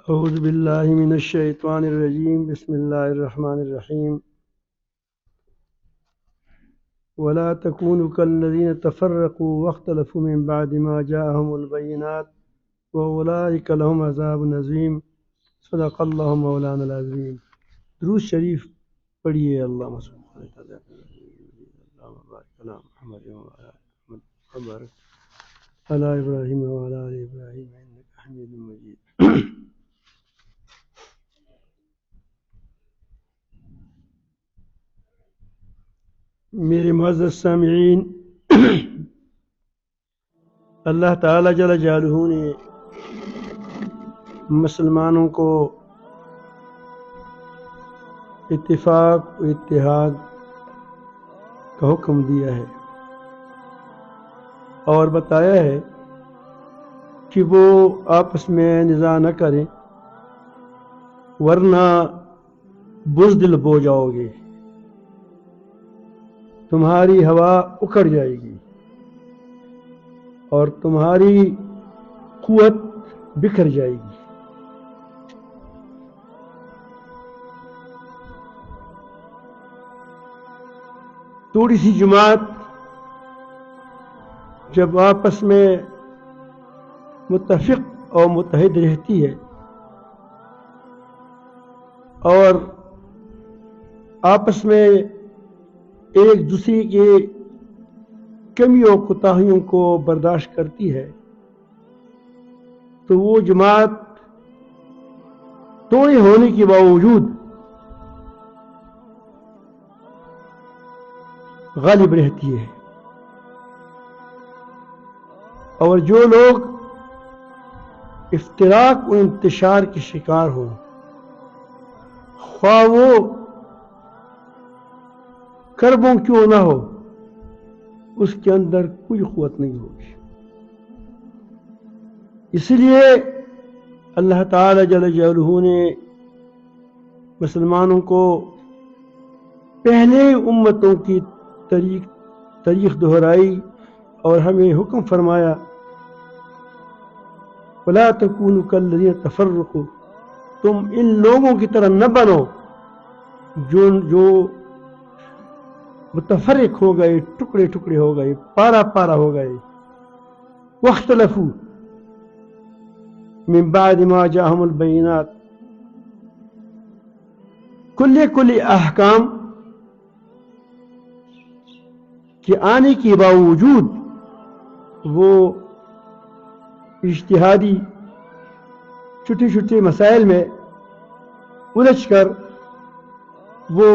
أعوذ بالله من الشيطان الرجيم بسم الله الرحمن الرحيم ولا تكونوا كالذين تفرقوا واختلفوا من بعد ما جاءهم البينات وأولئك لهم عذاب عظيم صدق الله مولانا العظيم. درود شریف پڑھیے. اللهم صل على محمد وبارك على إبراهيم وعلى آل إبراهيم إنك حميد مجيد. میرے معزز سامعین، اللہ تعالیٰ جل جلالہ نے مسلمانوں کو اتفاق و اتحاد کا حکم دیا ہے اور بتایا ہے کہ وہ آپس میں نزاع نہ کریں ورنہ بزدل ہو جاؤ گے، تمہاری ہوا اکھڑ جائے گی اور تمہاری قوت بکھر جائے گی. تھوڑی سی جماعت جب آپس میں متفق اور متحد رہتی ہے اور آپس میں ایک دوسرے کے کمیوں کوتاہیوں کو برداشت کرتی ہے تو وہ جماعت توڑے ہونے کے باوجود غالب رہتی ہے. اور جو لوگ افتراق و انتشار کے شکار ہوں، خواہ وہ کربوں کیوں نہ ہو، اس کے اندر کوئی قوت نہیں ہوگی. اس لیے اللہ تعالی جل جلالہ نے مسلمانوں کو پہلے امتوں کی تاریخ دہرائی اور ہمیں حکم فرمایا وَلَا تَكُونُوا كَالَّذِينَ تَفَرَّقُوا، تم ان لوگوں کی طرح نہ بنو جو متفرق ہو گئے، ٹکڑے ٹکڑے ہو گئے، پارا پارا ہو گئے. واختلفوا من بعد ما جاءهم البينات، کل احکام کے آنے کے باوجود وہ اجتہادی چھوٹے چھوٹے مسائل میں الجھ کر وہ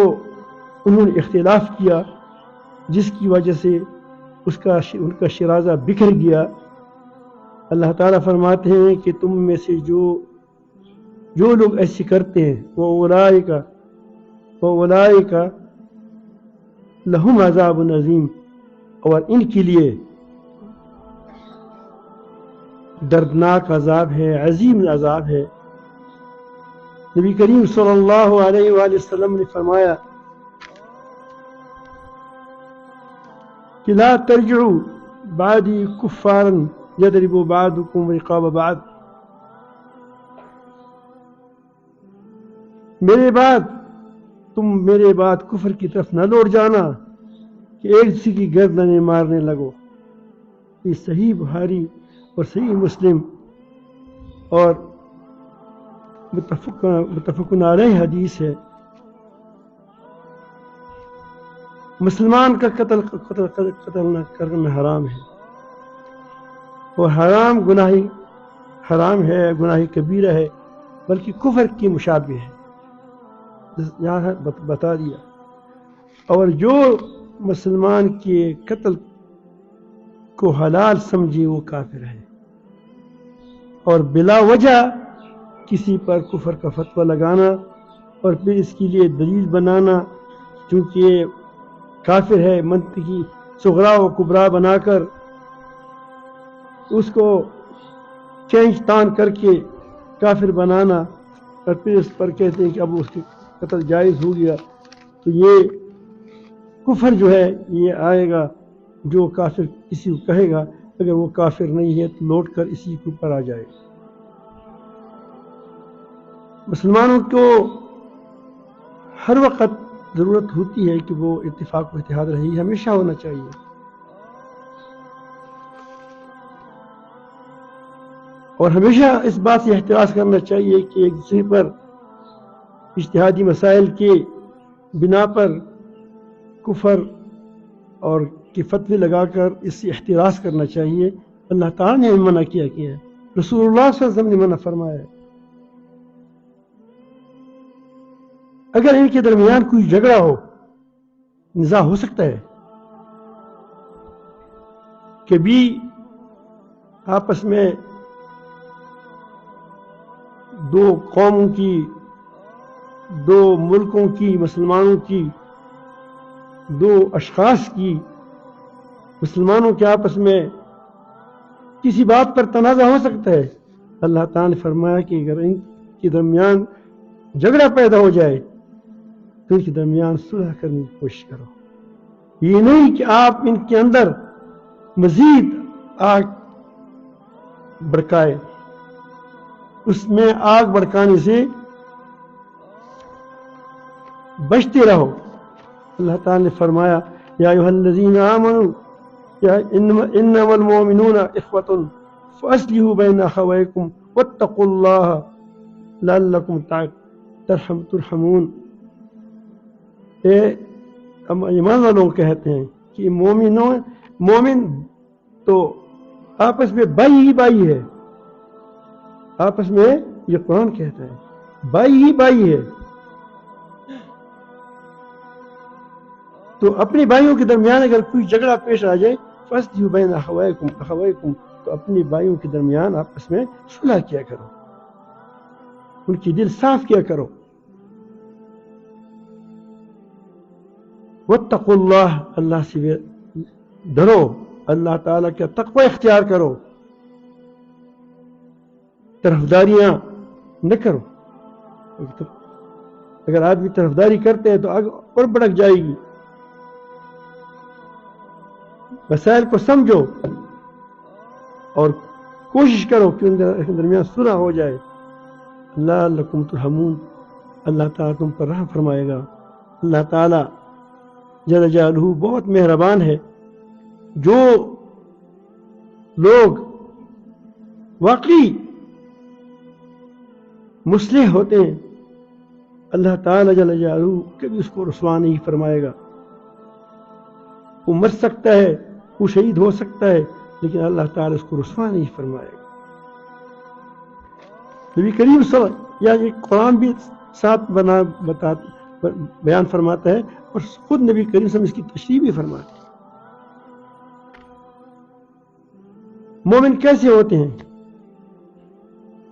انہوں نے اختلاف کیا، جس کی وجہ سے ان کا شرازہ بکھر گیا. اللہ تعالیٰ فرماتے ہیں کہ تم میں سے جو لوگ ایسے کرتے ہیں وَأُولَئِكَ لَهُمْ عَذَابٌ عَظِيمٌ، اور ان کے لیے دردناک عذاب ہے، عظیم عذاب ہے. نبی کریم صلی اللہ علیہ وآلہ وسلم نے فرمایا کہ لا ترجعوا بعدی کفارا یضرب بعضکم رقاب بعض، تم میرے بعد کفر کی طرف نہ لوٹ جانا کہ ایک دوسرے کی گردنیں مارنے لگو. یہ صحیح بخاری اور صحیح مسلم اور متفق علیہ حدیث ہے. مسلمان کا قتل نہ کرنا حرام ہے، اور حرام ہے، گناہ کبیرہ ہے، بلکہ کفر کی مشابہ ہے، یہاں بتا دیا. اور جو مسلمان کے قتل کو حلال سمجھے وہ کافر ہے، اور بلا وجہ کسی پر کفر کا فتویٰ لگانا اور پھر اس کے لیے دلیل بنانا چونکہ کافر ہے، منطقی صغرا و کبرا بنا کر اس کو چینج تان کر کے کافر بنانا اور پھر اس پر کہتے ہیں کہ اب اس کے قتل جائز ہو گیا، تو یہ کفر جو ہے یہ آئے گا. جو کافر کسی کو کہے گا اگر وہ کافر نہیں ہے تو لوٹ کر اسی کے اوپر آ جائے. مسلمانوں کو ہر وقت ضرورت ہوتی ہے کہ وہ اتفاق و اتحاد رہے، ہمیشہ ہونا چاہیے۔ اور ہمیشہ اس بات سے احتراز کرنا چاہیے کہ ایک دوسرے پر اجتہادی مسائل کے بنا پر کفر اور کی فتوی لگا کر اس سے احتراز کرنا چاہیے۔ اللہ تعالیٰ نے منع کیا ہے، رسول اللہ صلی اللہ علیہ وسلم نے منع فرمایا ہے۔ اگر ان کے درمیان کوئی جھگڑا ہو، نزاع ہو سکتا ہے، کبھی آپس میں دو قوموں کی، دو ملکوں کی، مسلمانوں کی، دو اشخاص کی، مسلمانوں کے آپس میں کسی بات پر تنازع ہو سکتا ہے۔ اللہ تعالیٰ نے فرمایا کہ اگر ان کے درمیان جھگڑا پیدا ہو جائے تو ان کے درمیان صلح کرنے کی کوشش کرو۔ یہ نہیں کہ آپ ان کے اندر مزید آگ بھڑکائے، اس میں آگ بھڑکانے سے بچتے رہو۔ اللہ تعالیٰ نے فرمایا یا ایھا الذین آمنوا انما المؤمنون اخوۃ فاصلحوا بین اخویکم واتقوا اللہ لعلکم ترحمون۔ ایمان والوں کہتے ہیں کہ مومن تو آپس میں بھائی ہی بھائی ہے، آپس میں، یہ قرآن کہتا ہے، بھائی ہی بھائی ہے۔ تو اپنے بھائیوں کے درمیان اگر کوئی جھگڑا پیش آ جائے، فاصلحوا بین اخویکم تو اپنے بھائیوں کے درمیان آپس میں صلح کیا کرو، ان کی دل صاف کیا کرو۔ واتقوا اللہ، اللہ سے ڈرو، اللہ تعالیٰ کا تقوی اختیار کرو، طرفداریاں نہ کرو۔ اگر آدمی طرفداری کرتے ہیں تو آگے اور بڑھک جائے گی۔ مسائل کو سمجھو اور کوشش کرو کہ ان کے درمیان صلح ہو جائے۔ لعلکم ترحمون، اللہ تعالیٰ تم پر رحم فرمائے گا۔ اللہ تعالیٰ جل جلالہ بہت مہربان ہے۔ جو لوگ واقعی مصلح ہوتے ہیں، اللہ تعالیٰ جل جلالہ کبھی اس کو رسوا نہیں فرمائے گا۔ وہ مر سکتا ہے، وہ شہید ہو سکتا ہے، لیکن اللہ تعالیٰ اس کو رسوا نہیں فرمائے گا۔ نبی کریم صلی اللہ علیہ وسلم، یا یہ قرآن بھی ساتھ بیان فرماتا ہے، اور خود نبی کریم صلی اللہ علیہ وسلم اس کی تشریح بھی فرماتے ہیں۔ مومن کیسے ہوتے ہیں؟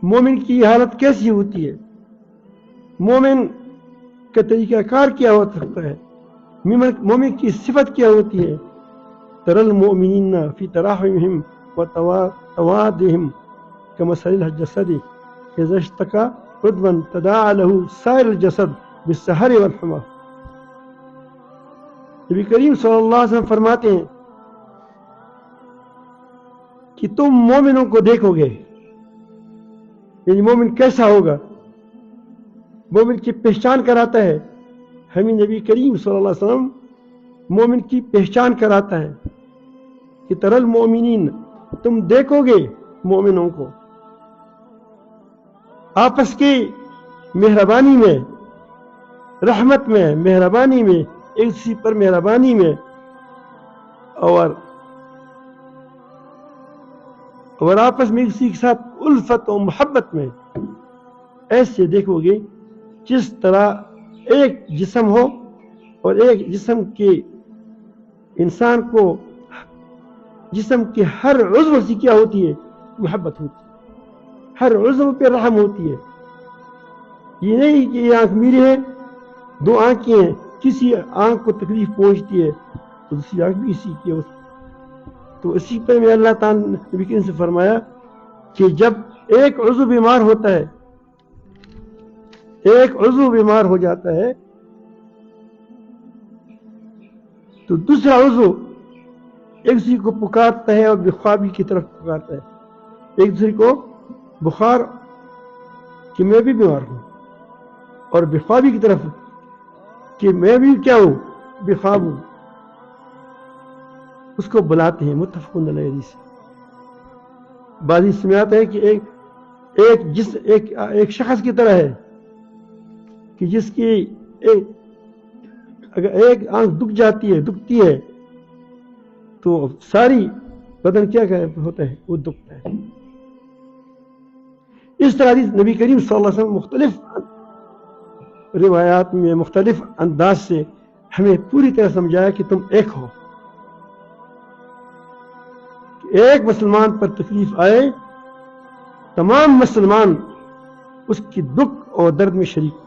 مومن کی حالت کیسی ہوتی ہے؟ مومن کا طریقہ کار کیا ہو سکتا ہے؟ مومن کی صفت کیا ہوتی ہے؟ تری المؤمنین فی تراحمہم وتوادہم کمثل الجسد اذا اشتکى عضوا تداعى له سائر الجسد بالسہر والحمى۔ نبی کریم صلی اللہ علیہ وسلم فرماتے ہیں کہ تم مومنوں کو دیکھو گے، یعنی مومن کیسا ہوگا؟ مومن کی پہچان کراتا ہے، ہمیں نبی کریم صلی اللہ علیہ وسلم مومن کی پہچان کراتا ہے کہ تری المؤمنین، تم دیکھو گے مومنوں کو آپس کی مہربانی میں، رحمت میں، مہربانی میں، ایک دوسرے پر مہربانی میں، اور آپس میں کسی کے ساتھ الفت و محبت میں۔ ایسے دیکھو گے جس طرح ایک جسم ہو، اور ایک جسم کے انسان کو جسم کے ہر عضو سے کیا ہوتی ہے؟ محبت ہوتی ہے، ہر عضو پہ رحم ہوتی ہے۔ یہ نہیں کہ یہ آنکھ میری ہے، دو آنکھیں ہیں، کسی آنکھ کو تکلیف پہنچتی ہے تو دوسری آنکھ بھی اسی کی ہوتی ہے۔ تو اسی پر میں اللہ تعالیٰ نبی کریم سے فرمایا کہ جب ایک عضو بیمار ہوتا ہے، ایک عضو بیمار ہو جاتا ہے تو دوسرا عضو ایک دوسرے کو پکارتا ہے اور بخوابی کی طرف پکارتا ہے، ایک دوسرے کو بخار کہ میں بھی بیمار ہوں، اور بے خوابی کی طرف کہ میں بھی کیا ہوں، بے خواب ہوں، اس کو بلاتے ہیں متفقون علیہ حدیث۔ بعض اس میں آتا ہے کہ ایک شخص کی طرح ہے کہ جس کی اگر ایک آنکھ دکھتی ہے تو ساری بدن کیا ہوتا ہے، وہ دکھتا ہے۔ اس طرح نبی کریم صلی اللہ علیہ وسلم مختلف روایات میں مختلف انداز سے ہمیں پوری طرح سمجھایا کہ تم ایک ہو، ایک مسلمان پر تکلیف آئے تمام مسلمان اس کی دکھ اور درد میں شریک ہو۔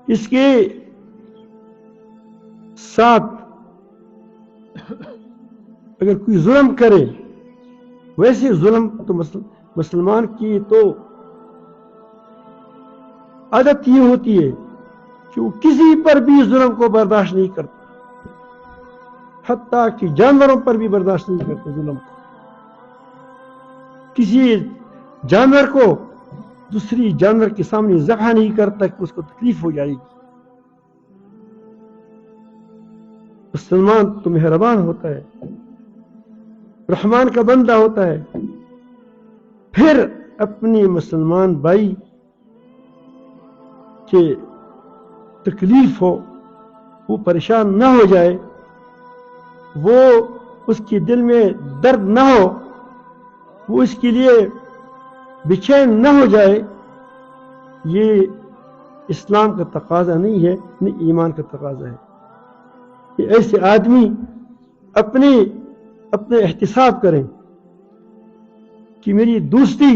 اس کے ساتھ اگر کوئی ظلم کرے، ویسے ظلم تو مسلمان کی تو عادت یہ ہوتی ہے کہ وہ کسی پر بھی ظلم کو برداشت نہیں کرتا، حتیٰ کہ جانوروں پر بھی برداشت نہیں کرتے ظلم کو۔ کسی جانور کو دوسری جانور کے سامنے ذبح نہیں کرتا کہ اس کو تکلیف ہو جائے گی۔ مسلمان تو مہربان ہوتا ہے، رحمان کا بندہ ہوتا ہے، پھر اپنی مسلمان بھائی کے تکلیف ہو، وہ پریشان نہ ہو جائے، وہ اس کے دل میں درد نہ ہو، وہ اس کے لیے بے-چین نہ ہو جائے، یہ اسلام کا تقاضا نہیں ہے، نہ ایمان کا تقاضا ہے۔ کہ ایسے آدمی اپنے احتساب کریں کہ میری دوستی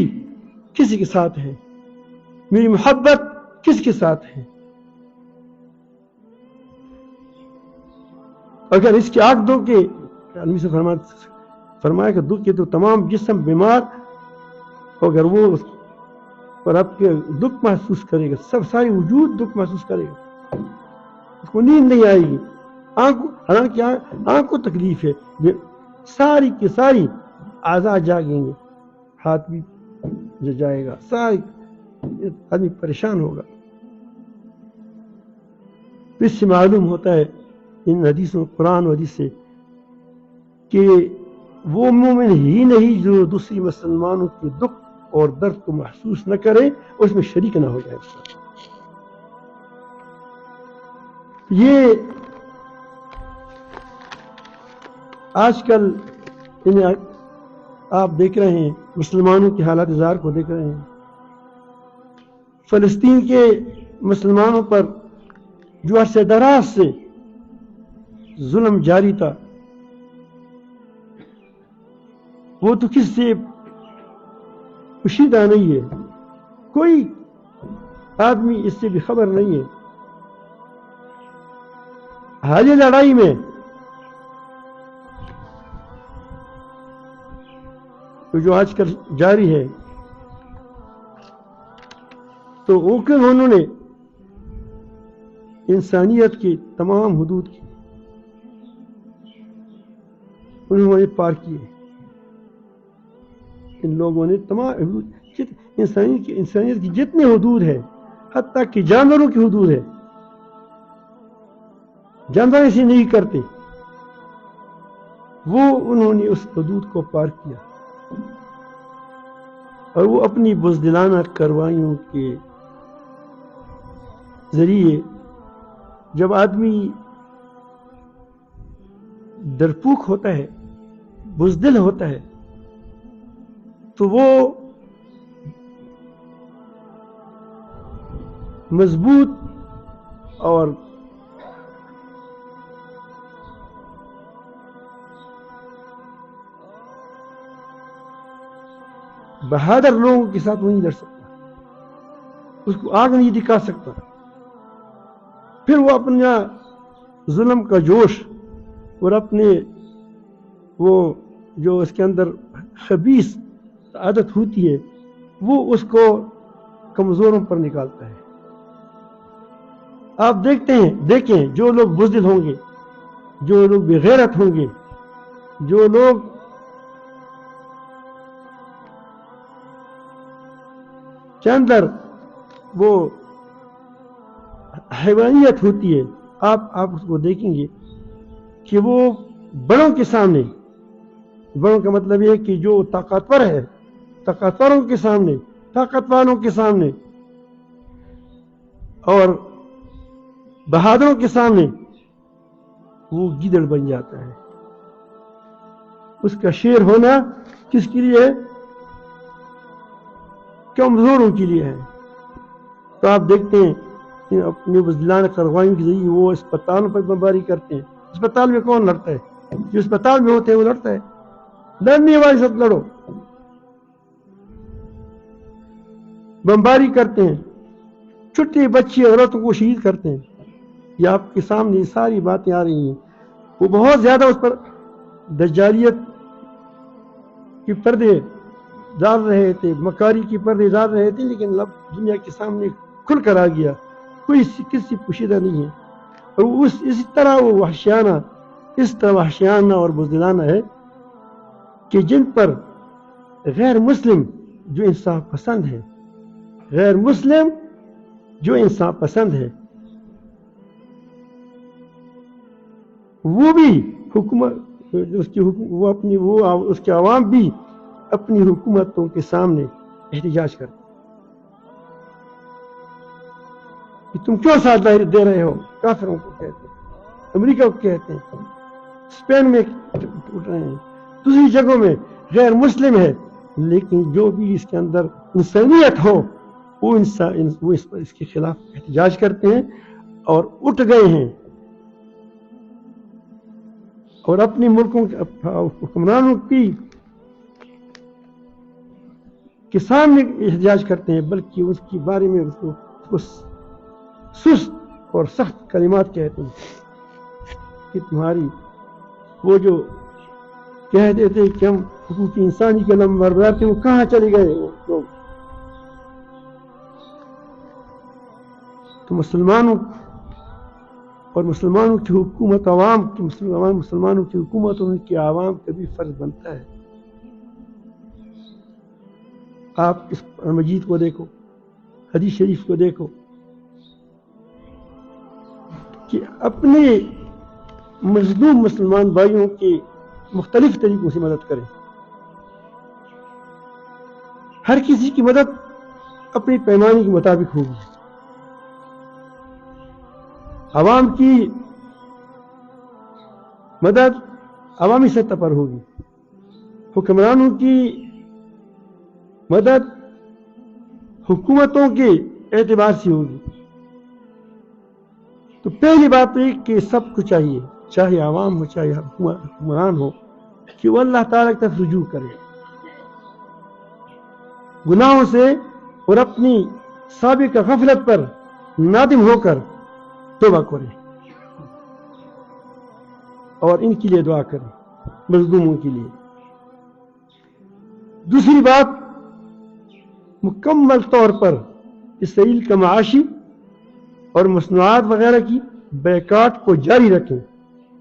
کس کے ساتھ ہے، میری محبت کس کے ساتھ ہے۔ اگر اس کی آنکھ دو کہ آدمی سے فرمایا کہ دکھ کے تو تمام جسم بیمار، اگر وہ پر آپ کے دکھ محسوس کرے گا، ساری وجود دکھ محسوس کرے گا، اس کو نیند نہیں آئے گی، حالانکہ آنکھ کو تکلیف ہے، ساری کی ساری اعضاء جاگیں گے، ہاتھ بھی جائے گا، ساری آدمی پریشان ہوگا۔ تو اس سے معلوم ہوتا ہے ان حدیثوں قرآن و حدیث سے کہ وہ مومن ہی نہیں جو دوسری مسلمانوں کے دکھ اور درد کو محسوس نہ کرے اور اس میں شریک نہ ہو جائے۔ یہ آج کل آپ دیکھ رہے ہیں، مسلمانوں کے حالات زار کو دیکھ رہے ہیں، فلسطین کے مسلمانوں پر جو عرصہ دراز سے ظلم جاری تھا، وہ تو کس سے پوشیدہ نہیں ہے، کوئی آدمی اس سے بھی خبر نہیں ہے۔ حالیہ لڑائی میں جو آج کل جاری ہے، تو انہوں نے انسانیت کی تمام حدود کی انہوں نے پار کیے۔ ان لوگوں نے تمام حدود، انسانیت کی جتنی حدود ہے، حتیٰ کہ جانوروں کی حدود ہے، جانور ایسے نہیں کرتے، وہ انہوں نے اس حدود کو پار کیا، اور وہ اپنی بزدلانہ کارروائیوں کے ذریعے، جب آدمی ڈرپوک ہوتا ہے، بزدل ہوتا ہے، تو وہ مضبوط اور بہادر لوگوں کے ساتھ نہیں لڑ سکتا، اس کو آگ نہیں دکھا سکتا، پھر وہ اپنا ظلم کا جوش اور اپنے وہ جو اس کے اندر خبیث عادت ہوتی ہے، وہ اس کو کمزوروں پر نکالتا ہے۔ آپ دیکھیں جو لوگ بزدل ہوں گے، جو لوگ بے غیرت ہوں گے، جو لوگ کے اندر وہ حیوانیت ہوتی ہے، آپ اس کو دیکھیں گے کہ وہ بڑوں کے سامنے، بڑوں کا مطلب یہ ہے کہ جو طاقتور ہے، طاقتوروں کے سامنے، طاقت والوں کے سامنے اور بہادروں کے سامنے وہ گیدڑ بن جاتا ہے۔ اس کا شیر ہونا کس کے لیے ہے؟ کمزوروں کے لیے ہے۔ تو آپ دیکھتے ہیں اپنے بزدلان قربانی کے ذریعے وہ اسپتالوں پر بمباری کرتے ہیں۔ اسپتال میں کون لڑتا ہے؟ جو اسپتال میں ہوتے ہیں وہ لڑتا ہے، لڑنے والے سب لڑو، بمباری کرتے ہیں، چھوٹے بچے عورتوں کو شہید کرتے ہیں۔ یہ آپ کے سامنے ساری باتیں آ رہی ہیں۔ وہ بہت زیادہ اس پر دجالیت کی پردے ڈال رہے تھے، مکاری کی پردے ڈال رہے تھے، لیکن اب دنیا کے سامنے کھل کر آ گیا، کوئی کسی پوشیدہ نہیں ہے۔ اور اسی طرح وہ وحشیانہ، اس طرح وحشیانہ اور بزدلانہ ہے کہ جن پر غیر مسلم جو انصاف پسند ہے، غیر مسلم جو انصاف پسند ہے، وہ بھی حکومت اس کے عوام بھی اپنی حکومتوں کے سامنے احتجاج کرتے کہ تم کیوں ساتھ دے رہے ہو؟ کافروں کو کہتے ہیں، امریکہ کو کہتے ہیں، اسپین میں اٹھ رہے ہیں، دوسری جگہوں میں غیر مسلم ہے، لیکن جو بھی اس کے اندر انسانیت ہو وہ اس کے خلاف احتجاج کرتے ہیں اور اٹھ گئے ہیں اور اپنے ملکوں کے حکمرانوں کے سامنے احتجاج کرتے ہیں، بلکہ اس کے بارے میں اس کو سست اور سخت کلمات کہتے ہیں کہ تمہاری وہ جو کہتے تھے کہ ہم حقوق انسانی کے علم بردار تھے، وہ کہاں چلے گئے وہ لوگ؟ تو مسلمانوں اور مسلمانوں کی حکومت، عوام کی مسلمانوں کی حکومت اور ان کے عوام کا بھی فرض بنتا ہے۔ آپ اس مجید کو دیکھو، حدیث شریف کو دیکھو کہ اپنے مظلوم مسلمان بھائیوں کی مختلف طریقوں سے مدد کریں۔ ہر کسی کی مدد اپنی پیمانے کے مطابق ہوگی۔ عوام کی مدد عوامی سطح پر ہوگی، حکمرانوں کی مدد حکومتوں کے اعتبار سے ہوگی۔ تو پہلی بات یہ کہ سب کو چاہیے، چاہے عوام ہو چاہے حکمران ہو، کہ وہ اللہ تعالیٰ کی طرف رجوع کرے، گناہوں سے اور اپنی سابقہ غفلت پر نادم ہو کر توبہ کرے اور ان کے لیے دعا کرے، مظلوموں کے لیے۔ دوسری بات، مکمل طور پر اسرائیل کا معاشی اور مصنوعات وغیرہ کی بیکاٹ کو جاری رکھیں۔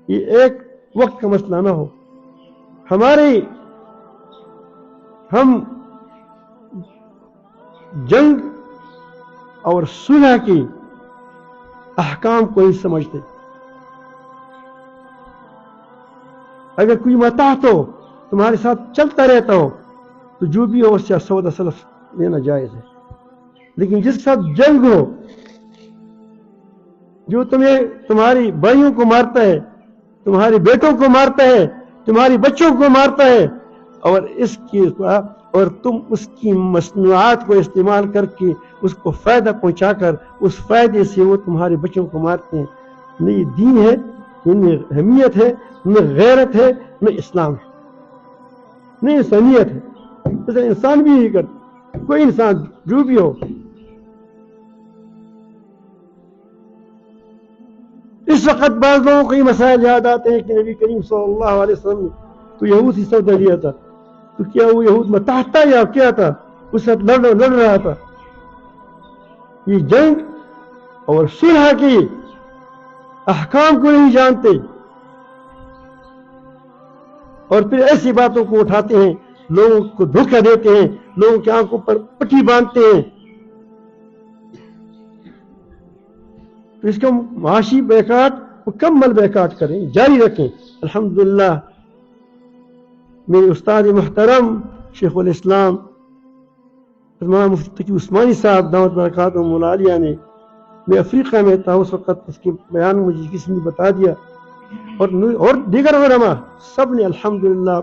یہ ایک وقت کا مسئلہ نہ ہو۔ ہم جنگ اور صلح کے احکام کو نہیں سمجھتے۔ اگر کوئی متاح تو تمہارے ساتھ چلتا رہتا ہو تو جو بھی ہو اس سے سودا سلف لینا جائز ہے، لیکن جس کے ساتھ جنگ ہو، جو تمہاری بھائیوں کو مارتا ہے، تمہارے بیٹوں کو مارتا ہے، تمہاری بچوں کو مارتا ہے، اور تم اس کی مصنوعات کو استعمال کر کے اس کو فائدہ پہنچا کر اس فائدے سے وہ تمہارے بچوں کو مارتے ہیں، نہ یہ دین ہے، نہ اہمیت ہے، نہ غیرت ہے، نہ اسلام ہے، نہ انسانیت ہے۔ جیسے انسان بھی نہیں کرتا، کوئی انسان جو بھی ہو۔ اس وقت بعض لوگوں کو یہ مسائل یاد آتے ہیں کہ نبی کریم صلی اللہ علیہ وسلم نے تو یہود سے سودا لیا تھا، تو کیا وہ یہود متاح تھا یا کیا تھا؟ اس ساتھ لڑ رہا تھا۔ یہ جنگ اور صلح کے احکام کو نہیں جانتے اور پھر ایسی باتوں کو اٹھاتے ہیں، لوگوں کو دھوکہ دیتے ہیں، لوگوں کی آنکھوں پر پٹی باندھتے ہیں تو اس کا معاشی بیکاٹ مکمل بیکاٹ کریں، جاری رکھیں۔ الحمدللہ میرے استاد محترم شیخ الاسلام مولانا مفتی تقی عثمانی صاحب دعوت برکات و مولالیہ نے، میں افریقہ میں تھا اس وقت، اس کے بیان مجھے کسی نے بتا دیا، اور دیگر علماء سب نے الحمدللہ،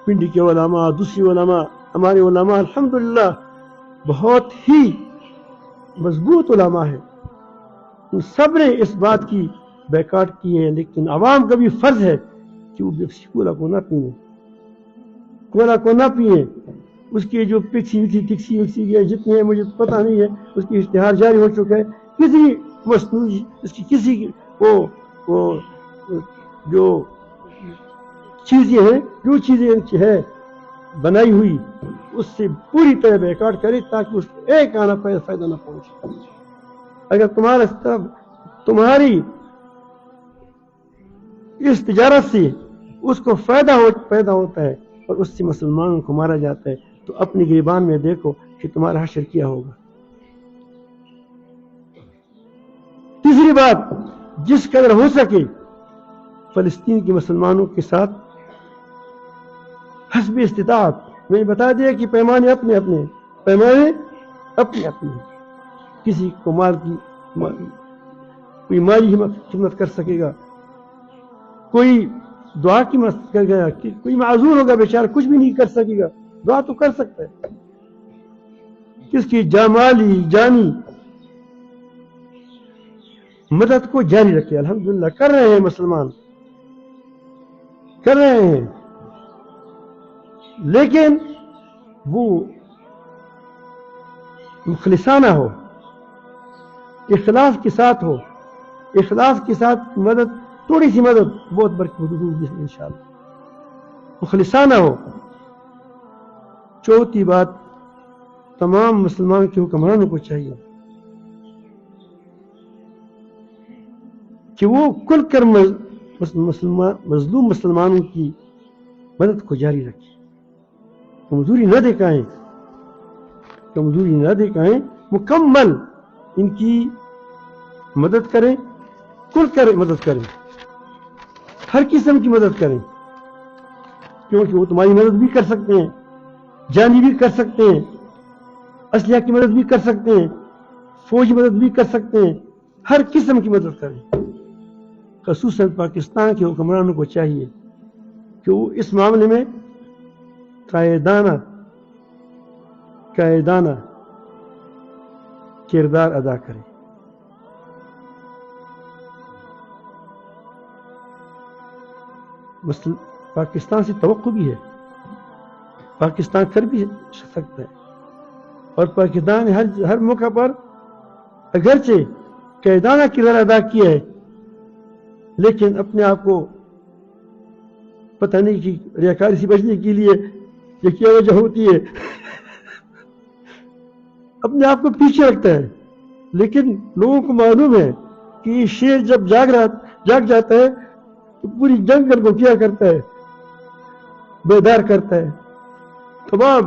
پنڈی کے علماء، دوسری علماء، ہمارے علماء الحمدللہ بہت ہی مضبوط علماء ہیں، ان سب نے اس بات کی بیکاٹ کی ہے۔ لیکن عوام کا بھی فرض ہے کہ وہ پیپسی کولا کو نہ پئیں، کولا کو نہ پئیں۔ اس کی جو ٹکسی وکسی جتنے ہیں مجھے پتہ نہیں ہے، اس کی اشتہار جاری ہو چکا ہے، کسی مصنوعی اس کی کسی وہ جو چیزیں ہیں، جو چیزیں ہے بنائی ہوئی، اس سے پوری طرح بیکاٹ کرے تاکہ اس کو ایک آنا فائدہ نہ پہنچے۔ اگر تمہاری اس تجارت سے اس کو فائدہ پیدا ہوتا ہے اور اس سے مسلمانوں کو مارا جاتا ہے، تو اپنی گریبان میں دیکھو کہ تمہارا حشر کیا ہوگا۔ تیسری بات، جس قدر ہو سکے فلسطین کے مسلمانوں کے ساتھ حسب استطاعت، میں نے بتا دیا کہ پیمانے اپنے اپنے، کسی کو کوئی مالی خدمت کر سکے گا، کوئی دعا کی مدد کر گیا، کوئی معذور ہوگا بیچارہ کچھ بھی نہیں کر سکے گا، دعا تو کر سکتا ہے، کس کی مالی جانی مدد کو جاری رکھے۔ الحمدللہ کر رہے ہیں، مسلمان کر رہے ہیں، لیکن وہ مخلصانہ ہو، اخلاص کے ساتھ ہو، اخلاص کے ساتھ مدد، تھوڑی سی مدد بہت برکت ہوگی انشاءاللہ، مخلصانہ ہو۔ چوتھی بات، تمام مسلمان کے حکمرانوں کو چاہیے کہ وہ کھل کر مظلوم مسلمانوں کی مدد کو جاری رکھیں، کمزوری نہ دکھائیں، مکمل ان کی مدد کریں، کھل کر مدد کریں، ہر قسم کی مدد کریں، کیونکہ وہ تمہاری مدد بھی کر سکتے ہیں، جانی بھی کر سکتے ہیں، اسلحہ کی مدد بھی کر سکتے ہیں، فوجی مدد بھی کر سکتے ہیں، ہر قسم کی مدد کریں۔ خصوصاً پاکستان کے حکمرانوں کو چاہیے کہ وہ اس معاملے میں قائدانہ کردار ادا کریں۔ پاکستان سے توقع بھی ہے، پاکستان کر بھی سکتا ہے، اور پاکستان نے ہر موقع پر اگرچہ قائدانہ کردار ادا کیا ہے، لیکن اپنے آپ کو پتہ نہیں کہ ریاکاری سے بچنے کے لیے یہ کیا وجہ ہوتی ہے، اپنے آپ کو پیچھے رکھتا ہے، لیکن لوگوں کو معلوم ہے کہ یہ شیر جب جاگ جاتا ہے تو پوری جنگل کو کیا کرتا ہے، بیدار کرتا ہے، تمام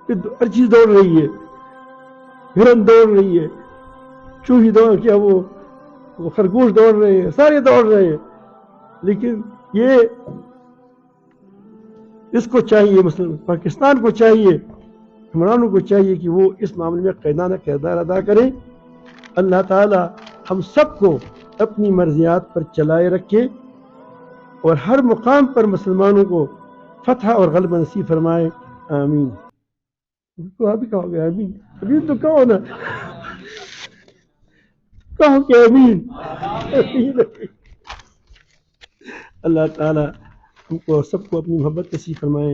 ہر چیز دوڑ رہی ہے، ہرن دوڑ رہی ہے، چوہی دوڑ کیا وہ خرگوش دوڑ رہے ہیں، سارے دوڑ رہے ہیں، لیکن یہ اس کو چاہیے، مثلا پاکستان کو چاہیے، حکمرانوں کو چاہیے کہ وہ اس معاملے میں قائدانہ کردار ادا کریں۔ اللہ تعالی ہم سب کو اپنی مرضیات پر چلائے رکھے اور ہر مقام پر مسلمانوں کو فتح اور غلبہ نصیب فرمائے، آمین۔ تو ابھی کہو گے آمین، ابھی تو کہو نا، کہو کہ آمین۔ اللہ تعالی ہم کو سب کو اپنی محبت نصیب فرمائے۔